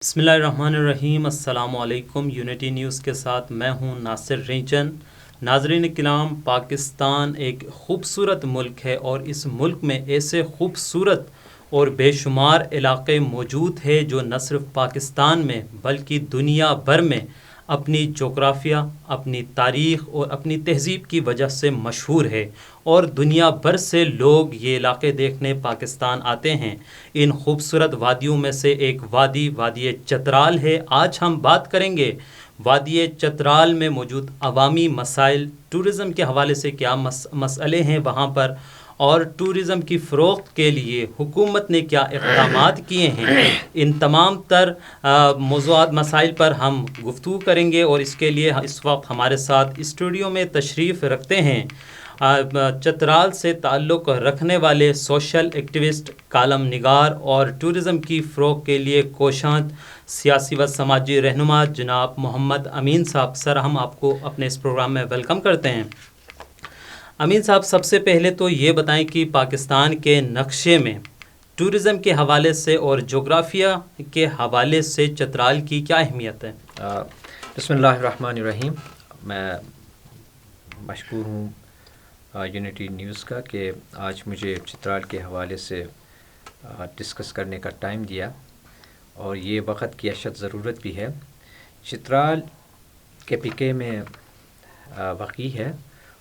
بسم اللہ الرحمن الرحیم۔ السلام علیکم۔ یونٹی نیوز کے ساتھ میں ہوں ناصر رینچن۔ ناظرین کرام، پاکستان ایک خوبصورت ملک ہے اور اس ملک میں ایسے خوبصورت اور بے شمار علاقے موجود ہیں جو نہ صرف پاکستان میں بلکہ دنیا بھر میں اپنی جغرافیہ، اپنی تاریخ اور اپنی تہذیب کی وجہ سے مشہور ہے، اور دنیا بھر سے لوگ یہ علاقے دیکھنے پاکستان آتے ہیں۔ ان خوبصورت وادیوں میں سے ایک وادی چترال ہے۔ آج ہم بات کریں گے وادی چترال میں موجود عوامی مسائل، ٹورزم کے حوالے سے کیا مسئلے ہیں وہاں پر، اور ٹورزم کی فروخت کے لیے حکومت نے کیا اقدامات کیے ہیں۔ ان تمام تر موضوعات مسائل پر ہم گفتگو کریں گے، اور اس کے لیے اس وقت ہمارے ساتھ اسٹوڈیو میں تشریف رکھتے ہیں چترال سے تعلق رکھنے والے سوشل ایکٹیوسٹ، کالم نگار اور ٹورزم کی فروغ کے لیے کوشاں سیاسی و سماجی رہنما جناب محمد امین صاحب۔ سر، ہم آپ کو اپنے اس پروگرام میں ویلکم کرتے ہیں۔ امین صاحب، سب سے پہلے تو یہ بتائیں کہ پاکستان کے نقشے میں ٹورزم کے حوالے سے اور جغرافیہ کے حوالے سے چترال کی کیا اہمیت ہے؟ بسم اللہ الرحمن الرحیم۔ میں مشکور ہوں یونٹی نیوز کا کہ آج مجھے چترال کے حوالے سے ڈسکس کرنے کا ٹائم دیا، اور یہ وقت کی اشد ضرورت بھی ہے۔ چترال کے پی کے میں واقع ہے،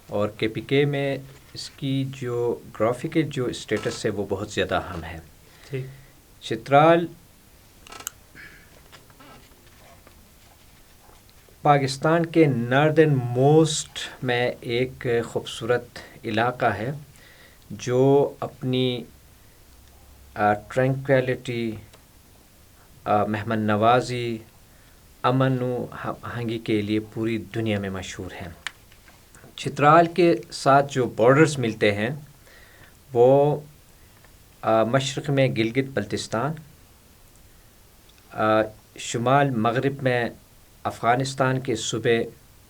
اور کے پی کے میں اس کی جو گرافیکل جو اسٹیٹس ہے وہ بہت زیادہ اہم ہے۔ چترال پاکستان کے ناردرن موسٹ میں ایک خوبصورت علاقہ ہے جو اپنی ٹرینکویلٹی، مہمان نوازی، امن و آہنگی کے لیے پوری دنیا میں مشہور ہے۔ چترال کے ساتھ جو بارڈرز ملتے ہیں وہ مشرق میں گلگت بلتستان، شمال مغرب میں افغانستان کے صوبے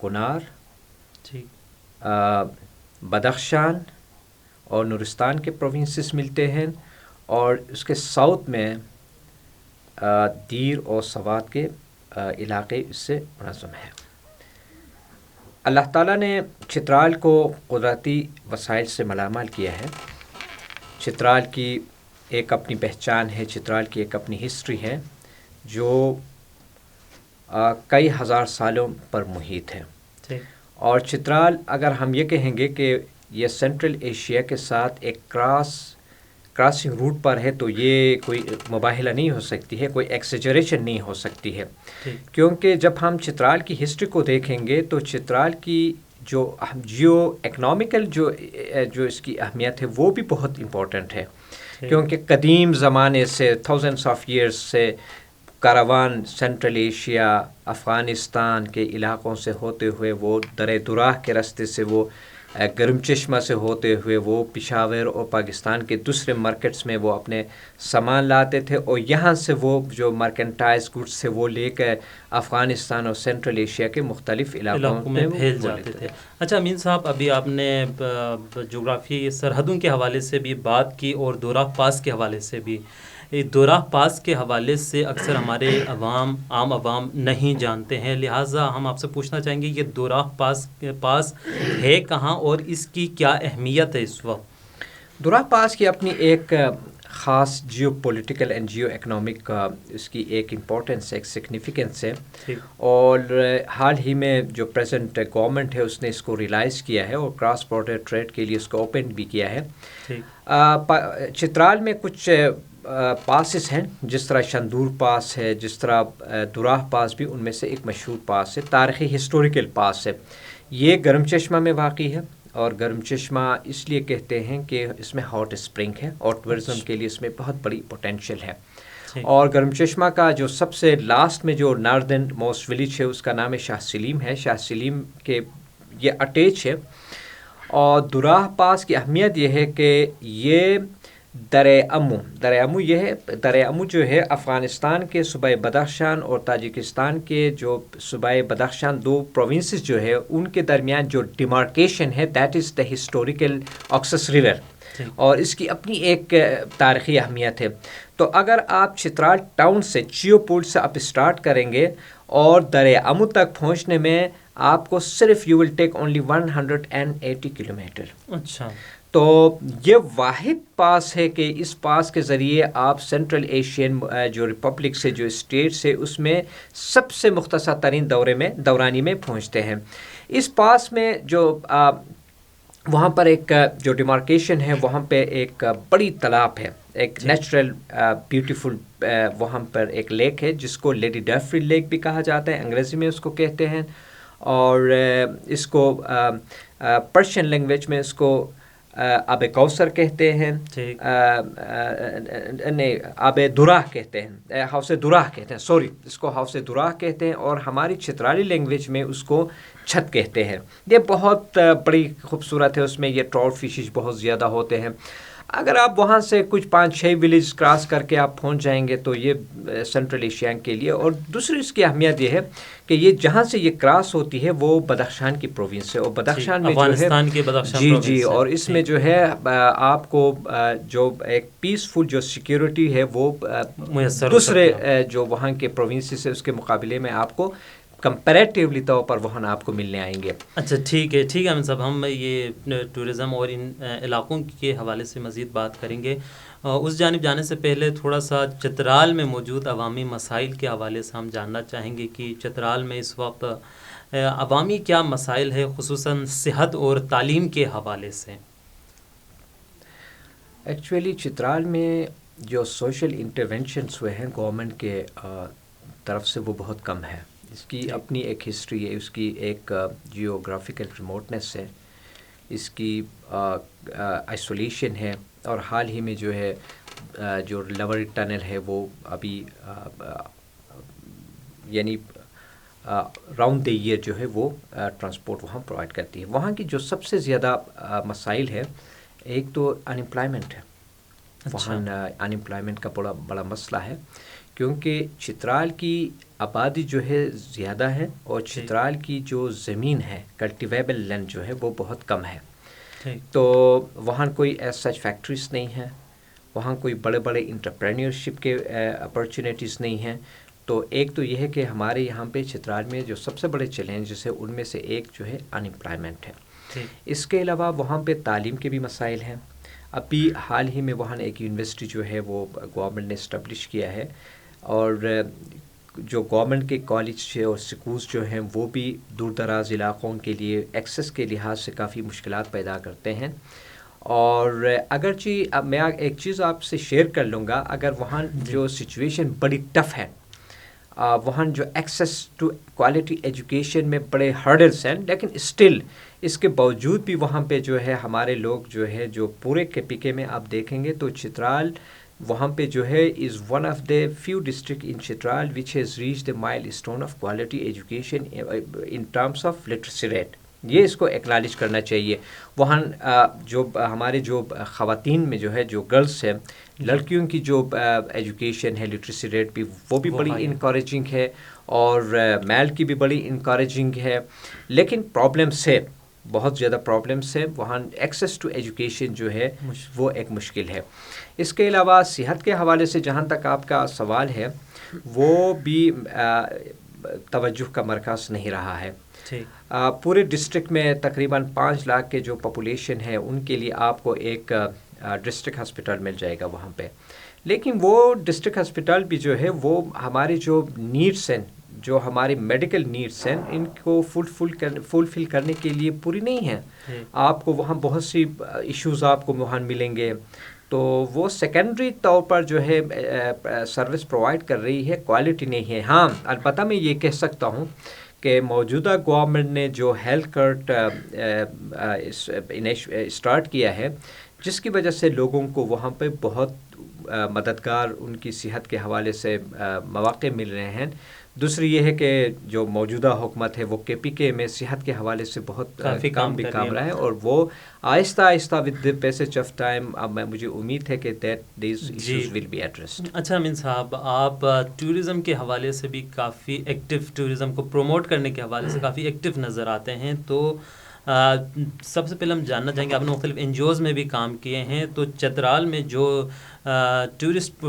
کنار، بدخشان اور نورستان کے پروونسز ملتے ہیں، اور اس کے ساؤتھ میں دیر اور سوات کے علاقے اس سے منظم ہیں۔ اللہ تعالیٰ نے چترال کو قدرتی وسائل سے مالامال کیا ہے۔ چترال کی ایک اپنی پہچان ہے، چترال کی ایک اپنی ہسٹری ہے جو کئی ہزار سالوں پر محیط ہے۔ اور چترال، اگر ہم یہ کہیں گے کہ یہ سینٹرل ایشیا کے ساتھ ایک کراسنگ روٹ پر ہے، تو یہ کوئی مباہلہ نہیں ہو سکتی ہے، کوئی ایکسیجریشن نہیں ہو سکتی ہے، کیونکہ جب ہم چترال کی ہسٹری کو دیکھیں گے تو چترال کی جو جیو اکنامیکل جو اس کی اہمیت ہے وہ بھی بہت امپورٹنٹ ہے، کیونکہ قدیم زمانے سے تھاؤزنڈس آف ایئرس سے کاروان سینٹرل ایشیا، افغانستان کے علاقوں سے ہوتے ہوئے وہ درِ دراہ کے راستے سے، وہ گرم چشمہ سے ہوتے ہوئے وہ پشاور اور پاکستان کے دوسرے مارکیٹس میں وہ اپنے سامان لاتے تھے، اور یہاں سے وہ جو مرکنٹائز گڈس تھے وہ لے کر افغانستان اور سینٹرل ایشیا کے مختلف علاقوں میں بھیج جاتے تھے۔ اچھا امین صاحب، ابھی آپ نے جغرافی سرحدوں کے حوالے سے بھی بات کی اور دورہ پاس کے حوالے سے بھی۔ دورہ پاس کے حوالے سے اکثر ہمارے عام عوام نہیں جانتے ہیں، لہٰذا ہم آپ سے پوچھنا چاہیں گے کہ دورہ پاس ہے کہاں اور اس کی کیا اہمیت ہے اس وقت؟ دورہ پاس کی اپنی ایک خاص geopolitical and geoeconomic اس کی ایک امپورٹنس، ایک سگنیفیکنس ہے، اور حال ہی میں جو پریزنٹ گورنمنٹ ہے اس نے اس کو ریلائز کیا ہے اور کراس بارڈر ٹریڈ کے لیے اس کو اوپن بھی کیا ہے۔ چترال میں کچھ پاسز ہیں، جس طرح شندور پاس ہے، جس طرح دوراہ پاس بھی ان میں سے ایک مشہور پاس ہے، تاریخی ہسٹوریکل پاس ہے۔ یہ گرم چشمہ میں واقع ہے، اور گرم چشمہ اس لیے کہتے ہیں کہ اس میں ہاٹ اسپرنگ ہے، اور ٹورزم کے لیے اس میں بہت بڑی پوٹینشیل ہے۔ اور گرم چشمہ کا جو سب سے لاسٹ میں جو ناردرن موسٹ ولیج ہے اس کا نام ہے شاہ سلیم ہے۔ شاہ سلیم کے یہ اٹیچ ہے، اور دوراہ پاس کی اہمیت یہ ہے کہ یہ درِ امو جو ہے افغانستان کے صوبہ بدخشان اور تاجکستان کے جو صوبہ بدخشان، دو پروونسز جو ہے ان کے درمیان جو ڈیمارکیشن ہے، that is the historical Oxus river. اور اس کی اپنی ایک تاریخی اہمیت ہے. تو اگر آپ چترال ٹاؤن سے چیو پول سے آپ اسٹارٹ کریں گے اور دریا امو تک پہنچنے میں آپ کو صرف you will take only 180 kilometre. اچھا. تو یہ واحد پاس ہے کہ اس پاس کے ذریعے آپ سینٹرل ایشین جو ریپبلک سے جو اسٹیٹ سے اس میں سب سے مختصر ترین دورانی میں پہنچتے ہیں. اس پاس میں جو وہاں پر ایک جو ڈیمارکیشن ہے وہاں پہ ایک بڑی تالاب ہے, ایک نیچرل بیوٹیفل وہاں پر ایک لیک ہے جس کو لیڈی ڈیفری لیک بھی کہا جاتا ہے, انگریزی میں اس کو کہتے ہیں, اور اس کو پرشین لینگویج میں اس کو آب کوثر کہتے ہیں, نہیں آب دراہ کہتے ہیں, حوض دراہ کہتے ہیں, سوری اس کو حوض دراہ کہتے ہیں, اور ہماری چترالی لینگویج میں اس کو چھت کہتے ہیں. یہ بہت بڑی خوبصورت ہے, اس میں یہ ٹراؤٹ فشز بہت زیادہ ہوتے ہیں. اگر آپ وہاں سے کچھ 5-6 ولیج کراس کر کے آپ پہنچ جائیں گے تو یہ سینٹرل ایشیا کے لیے. اور دوسری اس کی اہمیت یہ ہے کہ یہ جہاں سے یہ کراس ہوتی ہے وہ بدخشان کی پروونس ہے, اور بدخشان میں جو ہے اور اس میں جو ہے آپ کو جو ایک پیسفل جو سیکیورٹی ہے وہ دوسرے جو وہاں کے پروونسز ہے اس کے مقابلے میں آپ کو کمپیریٹیولی طور پر وہاں آپ کو ملنے آئیں گے. اچھا ٹھیک ہے امین صاحب, ہم یہ ٹورزم اور ان علاقوں کے حوالے سے مزید بات کریں گے. اس جانب جانے سے پہلے تھوڑا سا چترال میں موجود عوامی مسائل کے حوالے سے ہم جاننا چاہیں گے کہ چترال میں اس وقت عوامی کیا مسائل ہے, خصوصاً صحت اور تعلیم کے حوالے سے. ایکچولی چترال میں جو سوشل انٹرونشنس ہوئے ہیں گورنمنٹ کے طرف سے وہ بہت کم ہے. اس کی اپنی ایک ہسٹری ہے, اس کی ایک جیوگرافیکل ریموٹنس ہے, اس کی آئسولیشن ہے, اور حال ہی میں جو ہے جو لور ٹنل ہے وہ ابھی یعنی راؤنڈ دی ایئر جو ہے وہ ٹرانسپورٹ وہاں پرووائڈ کرتی ہے. وہاں کی جو سب سے زیادہ مسائل ہے, ایک تو انمپلائمنٹ ہے. وہاں انمپلائمنٹ کا بڑا مسئلہ ہے, کیونکہ چترال کی آبادی جو ہے زیادہ ہے, اور چترال کی جو زمین ہے کلٹیویبل لینڈ جو ہے وہ بہت کم ہے. تو وہاں کوئی ایز سچ فیکٹریز نہیں ہیں, وہاں کوئی بڑے بڑے انٹرپرینیورشپ کے اپرچونیٹیز نہیں ہیں. تو ایک تو یہ ہے کہ ہمارے یہاں پہ چترال میں جو سب سے بڑے چیلنجز ہیں ان میں سے ایک جو ہے انمپلائمنٹ ہے. اس کے علاوہ وہاں پہ تعلیم کے بھی مسائل ہیں. ابھی حال ہی میں وہاں ایک یونیورسٹی جو ہے وہ گورنمنٹ نے اسٹیبلش کیا ہے, اور جو گورنمنٹ کے کالج اور سکولز جو ہیں وہ بھی دور دراز علاقوں کے لیے ایکسیس کے لحاظ سے کافی مشکلات پیدا کرتے ہیں. اور اگرچہ اب میں ایک چیز آپ سے شیئر کر لوں گا, اگر وہاں جو سچویشن بڑی ٹف ہے, وہاں جو ایکسیس ٹو کوالٹی ایجوکیشن میں بڑے ہرڈلس ہیں, لیکن اسٹل اس کے باوجود بھی وہاں پہ جو ہے ہمارے لوگ جو ہے جو پورے کے پی کے میں آپ دیکھیں گے تو چترال وہاں پہ جو ہے is one of the few district in Chitral which has reach the milestone of quality education in terms of literacy rate. یہ اس کو ایکنالج کرنا چاہیے. وہاں جو ہمارے جو خواتین میں جو ہے جو گرلس ہیں, لڑکیوں کی جو ایجوکیشن ہے لٹریسی ریٹ بھی وہ بھی بڑی انکریجنگ ہے, اور میل کی بھی بڑی انکریجنگ ہے. لیکن پرابلمس ہے, بہت زیادہ پرابلمس ہے. وہاں ایکسیس ٹو ایجوکیشن جو ہے وہ ایک مشکل ہے. اس کے علاوہ صحت کے حوالے سے جہاں تک آپ کا سوال ہے وہ بھی توجہ کا مرکز نہیں رہا ہے. پورے ڈسٹرکٹ میں تقریباً 5 لاکھ کے جو پاپولیشن ہے ان کے لیے آپ کو ایک ڈسٹرکٹ ہاسپٹل مل جائے گا وہاں پہ, لیکن وہ ڈسٹرکٹ ہاسپٹل بھی جو ہے وہ ہمارے جو نیڈس ہیں, جو ہمارے میڈیکل نیڈس ہیں, ان کو فلفل کرنے کے لیے پوری نہیں ہیں. آپ کو وہاں بہت سی ایشوز آپ کو وہاں ملیں گے, تو وہ سیکنڈری طور پر جو ہے سروس پرووائڈ کر رہی ہے, کوالٹی نہیں ہے. ہاں البتہ میں یہ کہہ سکتا ہوں کہ موجودہ گورنمنٹ نے جو ہیلتھ کارڈ اسٹارٹ کیا ہے, جس کی وجہ سے لوگوں کو وہاں پہ بہت مددگار ان کی صحت کے حوالے سے مواقع مل رہے ہیں. دوسری یہ ہے کہ جو موجودہ حکومت ہے وہ کے پی کے میں صحت کے حوالے سے بہت کام بھی کام رہا ہے, اور وہ آہستہ آہستہ with the passage of time اب مجھے امید ہے کہ these issues will be addressed. اچھا امین صاحب, آپ ٹورزم کے حوالے سے بھی کافی ایکٹیو, ٹورزم کو پروموٹ کرنے کے حوالے سے کافی ایکٹیو نظر آتے ہیں, تو سب سے پہلے ہم جاننا چاہیں گے، آپ نے مختلف این جی اوز میں بھی کام کیے ہیں، تو چترال میں جو ٹورسٹ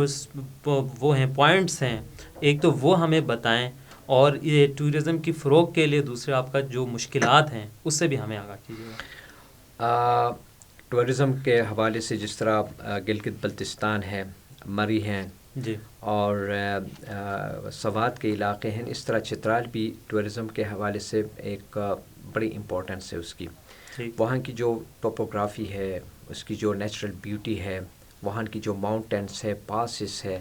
وہ ہیں پوائنٹس ہیں، ایک تو وہ ہمیں بتائیں، اور یہ ٹورزم کی فروغ کے لیے دوسرے آپ کا جو مشکلات ہیں اس سے بھی ہمیں آگاہ کیجیے گا۔ ٹورزم کے حوالے سے جس طرح گلگت بلتستان ہے، مری ہیں جی، اور سوات کے علاقے ہیں، اس طرح چترال بھی ٹورزم کے حوالے سے ایک بڑی امپورٹنس ہے اس کی۔ وہاں کی جو ٹوپوگرافی ہے، اس کی جو نیچرل بیوٹی ہے، وہاں کی جو ماؤنٹینس ہے، پاسز ہے،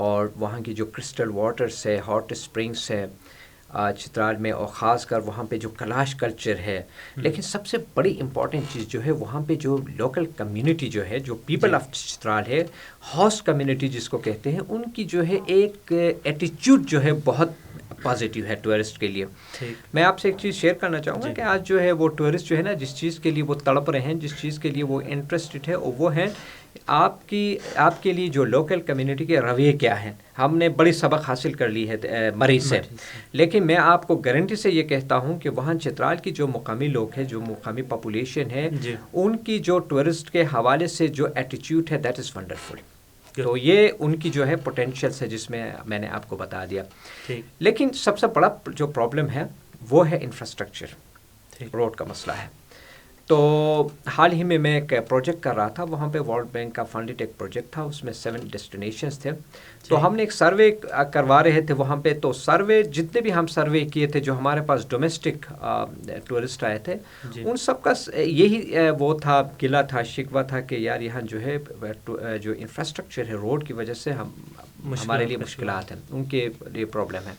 اور وہاں کی جو کرسٹل واٹرس ہے، ہاٹ اسپرنگس ہے چترال میں، اور خاص کر وہاں پہ جو کلاش کلچر ہے۔ لیکن سب سے بڑی امپورٹنٹ چیز جو ہے، وہاں پہ جو لوکل کمیونٹی جو ہے، جو پیپل آف چترال ہے، ہوسٹ کمیونٹی جس کو کہتے ہیں، ان کی جو ہے ایک ایٹیچیوڈ جو ہے بہت پازیٹیو ہے ٹورسٹ کے لیے۔ میں آپ سے ایک چیز شیئر کرنا چاہوں گا کہ آج جو ہے وہ ٹورسٹ جو ہے نا، جس چیز کے لیے وہ تڑپ رہے ہیں، جس چیز کے لیے وہ انٹرسٹڈ ہے، وہ ہیں آپ کے لیے جو لوکل کمیونٹی کے رویے کیا ہیں۔ ہم نے بڑی سبق حاصل کر لی ہے مریض سے، لیکن میں آپ کو گارنٹی سے یہ کہتا ہوں کہ وہاں چترال کی جو مقامی لوگ ہیں، جو مقامی پاپولیشن ہے، ان کی جو ٹورسٹ کے حوالے سے جو ایٹیچیوڈ ہے، دیٹ از ونڈرفل۔ تو یہ ان کی جو ہے پوٹینشیلس ہے، جس میں نے آپ کو بتا دیا۔ لیکن سب سے بڑا جو پرابلم ہے وہ ہے انفراسٹرکچر، روڈ کا مسئلہ ہے۔ تو حال ہی میں ایک پروجیکٹ کر رہا تھا، وہاں پہ ورلڈ بینک کا فنڈڈ ایک پروجیکٹ تھا، اس میں 7 ڈیسٹینیشنز تھے۔ تو ہم نے ایک سروے کروا رہے تھے وہاں پہ، تو سروے جتنے بھی ہم سروے کیے تھے، جو ہمارے پاس ڈومیسٹک ٹورسٹ آئے تھے، ان سب کا یہی وہ تھا، گلا تھا، شکوہ تھا کہ یار یہاں جو ہے جو انفراسٹرکچر ہے روڈ کی وجہ سے ہمارے لیے مشکلات ہیں، ان کے لیے پرابلم ہے۔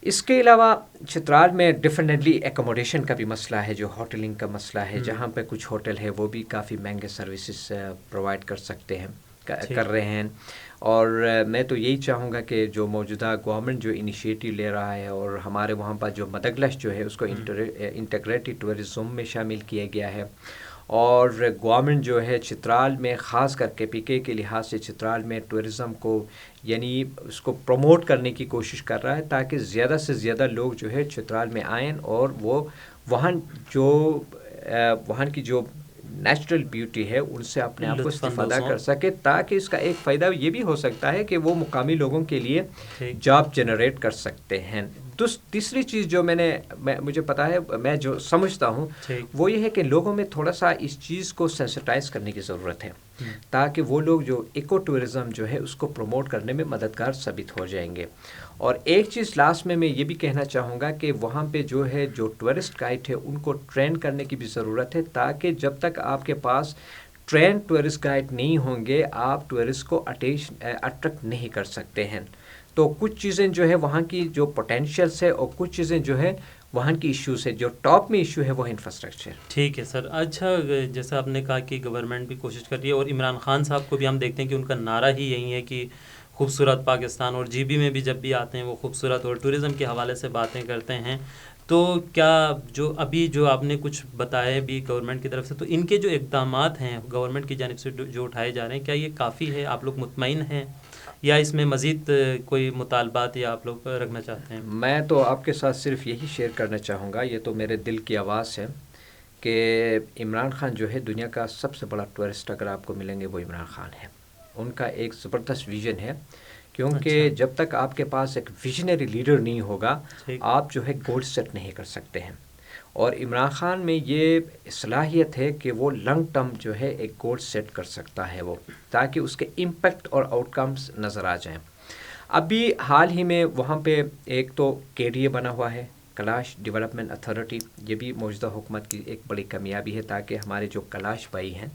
اس کے علاوہ چترال میں ڈیفینیٹلی ایکوموڈیشن کا بھی مسئلہ ہے، جو ہوٹلنگ کا مسئلہ ہے، جہاں پہ کچھ ہوٹل ہے وہ بھی کافی مہنگے سروسز پرووائڈ کر رہے ہیں۔ اور میں تو یہی چاہوں گا کہ جو موجودہ گورنمنٹ جو انیشیٹو لے رہا ہے، اور ہمارے وہاں پر جو مدغلش جو ہے اس کو انٹیگریٹڈ ٹورزم میں شامل کیا گیا ہے، اور گورنمنٹ جو ہے چترال میں خاص کر کے پی کے لحاظ سے چترال میں ٹورزم کو یعنی اس کو پروموٹ کرنے کی کوشش کر رہا ہے، تاکہ زیادہ سے زیادہ لوگ جو ہے چترال میں آئیں، اور وہ وہاں کی جو نیچرل بیوٹی ہے ان سے اپنے آپ کو استفادہ کر سکے، تاکہ اس کا ایک فائدہ یہ بھی ہو سکتا ہے کہ وہ مقامی لوگوں کے لیے جاب جنریٹ کر سکتے ہیں۔ تیسری چیز جو مجھے پتا ہے، میں جو سمجھتا ہوں وہ یہ ہے کہ لوگوں میں تھوڑا سا اس چیز کو سینسٹائز کرنے کی ضرورت ہے، تاکہ وہ لوگ جو ایکو ٹورزم جو ہے اس کو پروموٹ کرنے میں مددگار ثابت ہو جائیں گے۔ اور ایک چیز لاسٹ میں یہ بھی کہنا چاہوں گا کہ وہاں پہ جو ٹورسٹ گائیڈ ہے ان کو ٹرین کرنے کی بھی ضرورت ہے، تاکہ جب تک آپ کے پاس ٹرین ٹورسٹ گائیڈ نہیں ہوں گے، آپ ٹورسٹ کو اٹریکٹ نہیں کر سکتے ہیں۔ تو کچھ چیزیں جو ہے وہاں کی جو پوٹینشیلس ہے، اور کچھ چیزیں جو ہے وہاں کی ایشوز ہے، جو ٹاپ میں ایشو ہے وہ انفراسٹرکچر۔ ٹھیک ہے سر۔ اچھا، جیسا آپ نے کہا کہ گورنمنٹ بھی کوشش کر رہی ہے، اور عمران خان صاحب کو بھی ہم دیکھتے ہیں کہ ان کا نعرہ ہی یہی ہے کہ خوبصورت پاکستان، اور جی بی میں بھی جب بھی آتے ہیں وہ خوبصورت اور ٹورزم کے حوالے سے باتیں کرتے ہیں۔ تو کیا جو آپ نے کچھ بتایا بھی گورنمنٹ کی طرف سے، تو ان کے جو اقدامات ہیں گورنمنٹ کی جانب سے جو اٹھائے جا رہے ہیں، کیا یہ کافی ہے؟ آپ لوگ مطمئن ہیں یا اس میں مزید کوئی مطالبات یا آپ لوگ رکھنا چاہتے ہیں؟ میں تو آپ کے ساتھ صرف یہی شیئر کرنا چاہوں گا، یہ تو میرے دل کی آواز ہے کہ عمران خان جو ہے دنیا کا سب سے بڑا ٹورسٹ اگر آپ کو ملیں گے وہ عمران خان ہے۔ ان کا ایک زبردست ویژن ہے، کیونکہ جب تک آپ کے پاس ایک ویژنری لیڈر نہیں ہوگا، آپ جو ہے گول سیٹ نہیں کر سکتے ہیں۔ اور عمران خان میں یہ صلاحیت ہے کہ وہ لانگ ٹرم جو ہے ایک گول سیٹ کر سکتا ہے، وہ تاکہ اس کے امپیکٹ اور آؤٹ کمز نظر آ جائیں۔ ابھی حال ہی میں وہاں پہ ایک تو KDA بنا ہوا ہے، کلاش ڈیولپمنٹ اتھارٹی، یہ بھی موجودہ حکومت کی ایک بڑی کامیابی ہے، تاکہ ہمارے جو کلاش بھائی ہیں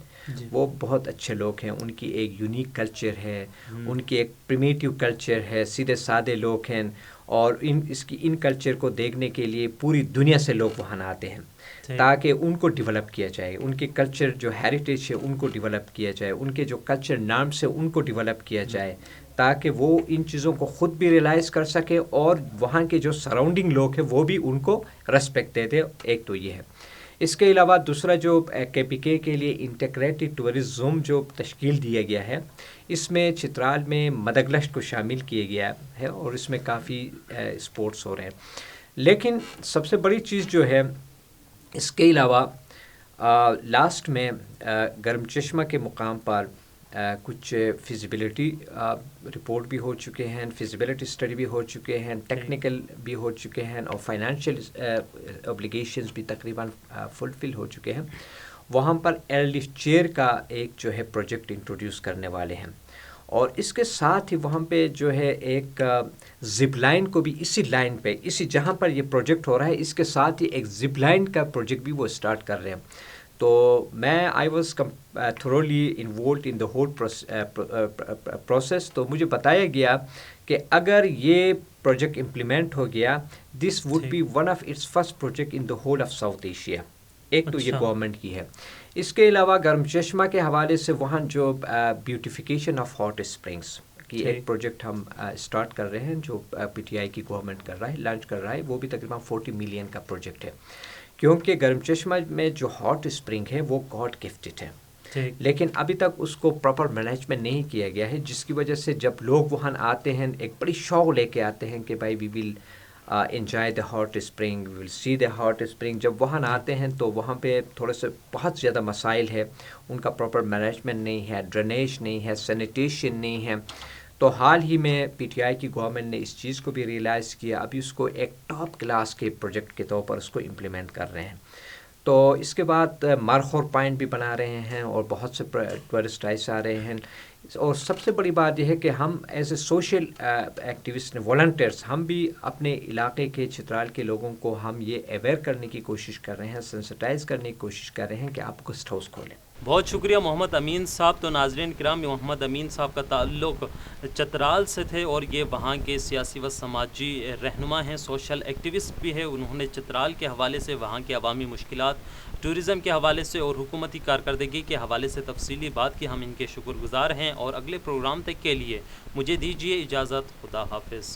وہ بہت اچھے لوگ ہیں، ان کی ایک یونیک کلچر ہے، ان کی ایک پریمیٹیو کلچر ہے، سیدھے سادے لوگ ہیں، اور ان کلچر کو دیکھنے کے لیے پوری دنیا سے لوگ وہاں آتے ہیں، تاکہ ان کو ڈیولپ کیا جائے، ان کے کلچر جو ہیریٹیج ہے ان کو ڈیولپ کیا جائے، ان کے جو کلچر نارمس ہے ان کو ڈیولپ کیا جائے، تاکہ وہ ان چیزوں کو خود بھی ریلائز کر سکے، اور وہاں کے جو سراؤنڈنگ لوگ ہیں وہ بھی ان کو ریسپیکٹ دے دے۔ ایک تو یہ ہے۔ اس کے علاوہ دوسرا جو KPK کے لیے انٹیگریٹڈ ٹورزم جو تشکیل دیا گیا ہے، اس میں چترال میں مدغلش کو شامل کیا گیا ہے، اور اس میں کافی اسپورٹس ہو رہے ہیں۔ لیکن سب سے بڑی چیز جو ہے اس کے علاوہ لاسٹ میں گرم چشمہ کے مقام پر کچھ فیزیبلٹی رپورٹ بھی ہو چکے ہیں، فیزیبلٹی اسٹڈی بھی ہو چکے ہیں، ٹیکنیکل بھی ہو چکے ہیں، اور فائنینشیل اوبلیگیشنز بھی تقریباً فلفل ہو چکے ہیں. وہاں پر ایل ڈی چیئر کا ایک جو ہے پروجیکٹ انٹروڈیوس کرنے والے ہیں، اور اس کے ساتھ ہی وہاں پہ جو ہے ایک زپ لائن کو بھی اسی لائن پہ، اسی جہاں پر یہ پروجیکٹ ہو رہا ہے، اس کے ساتھ ہی ایک زپ لائن کا پروجیکٹ بھی وہ اسٹارٹ کر رہے ہیں. تو میں I was thoroughly involved in the whole process. تو مجھے بتایا گیا کہ اگر یہ پروجیکٹ امپلیمنٹ ہو گیا، this would be one of its first project in the whole of South Asia. ایک تو یہ گورنمنٹ کی ہے. اس کے علاوہ گرم چشمہ کے حوالے سے وہاں جو بیوٹیفیکیشن آف ہاٹ اسپرنگس کی ایک پروجیکٹ ہم اسٹارٹ کر رہے ہیں، جو پی ٹی آئی کی گورنمنٹ کر رہا ہے، لانچ کر رہا ہے. وہ بھی تقریباً 40 ملین کا پروجیکٹ ہے، کیونکہ گرم چشمہ میں جو ہاٹ اسپرنگ ہے وہ گاڈ گفٹڈ ہے، لیکن ابھی تک اس کو پراپر مینجمنٹ نہیں کیا گیا ہے، جس کی وجہ سے جب لوگ وہاں آتے ہیں ایک بڑی شوق لے کے آتے ہیں کہ بھائی we will enjoy the hot spring, we will see the hot spring. جب وہاں آتے ہیں تو وہاں پہ تھوڑے سے بہت زیادہ مسائل ہے، ان کا پراپر مینجمنٹ نہیں ہے، ڈرینیج نہیں ہے، سینیٹیشن نہیں ہے. تو حال ہی میں پی ٹی آئی کی گورنمنٹ نے اس چیز کو بھی ریئلائز کیا، ابھی اس کو ایک ٹاپ کلاس کے پروجیکٹ کے طور پر اس کو امپلیمنٹ کر رہے ہیں. تو اس کے بعد مارخور پوائنٹ بھی بنا رہے ہیں، اور بہت سے ٹورسٹ ایسے آ رہے ہیں. اور سب سے بڑی بات یہ ہے کہ ہم as a social activist volunteers, ہم بھی اپنے علاقے کے چترال کے لوگوں کو ہم یہ اویئر کرنے کی کوشش کر رہے ہیں، سینسٹائز کرنے کی کوشش کر رہے ہیں کہ آپ گیسٹ ہاؤس کھولیں. بہت شکریہ محمد امین صاحب. تو ناظرین کرام، محمد امین صاحب کا تعلق چترال سے تھے، اور یہ وہاں کے سیاسی و سماجی رہنما ہیں، سوشل ایکٹیوسٹ بھی ہے. انہوں نے چترال کے حوالے سے، وہاں کے عوامی مشکلات، ٹورزم کے حوالے سے اور حکومتی کارکردگی کے حوالے سے تفصیلی بات کی. ہم ان کے شکر گزار ہیں، اور اگلے پروگرام تک کے لیے مجھے دیجیے اجازت. خدا حافظ.